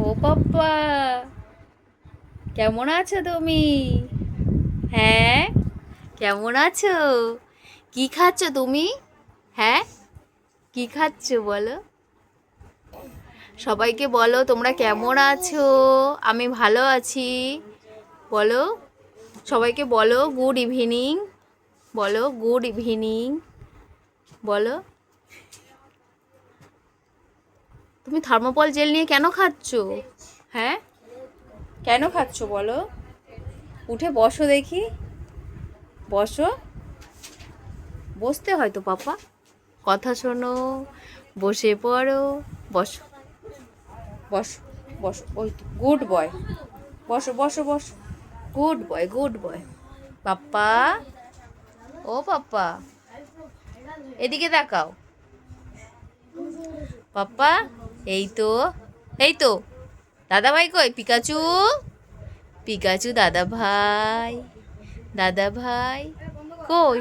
ও পাপ্পা, কেমন আছো তুমি? হ্যাঁ, কেমন আছো? কি খাচ্ছ তুমি? হ্যাঁ, কি খাচ্ছ বলো? সবাইকে বলো তোমরা কেমন আছো। আমি ভালো আছি। বলো, সবাইকে বলো গুড ইভিনিং। বলো গুড ইভিনিং। বলো, তুমি থার্মোকল জেল নিয়ে কেন খাচ্ছ? হ্যাঁ, কেন খাচ্ছ বলো? উঠে বসো দেখি। বসো। বসতে হয় তো পাপা, কথা শোনো, বসে পড়ো। বসো, বসো, বসো। ওই তো গুড বয়। বসো বসো বসো। Good boy, good boy. পাপ্পা, ও পাপ্পা, এদিকে তাকাও। পাপ্পা, এই তো, এই তো। দাদা ভাই কই? পিকাচু, পিকাচু দাদা ভাই, দাদা ভাই কই?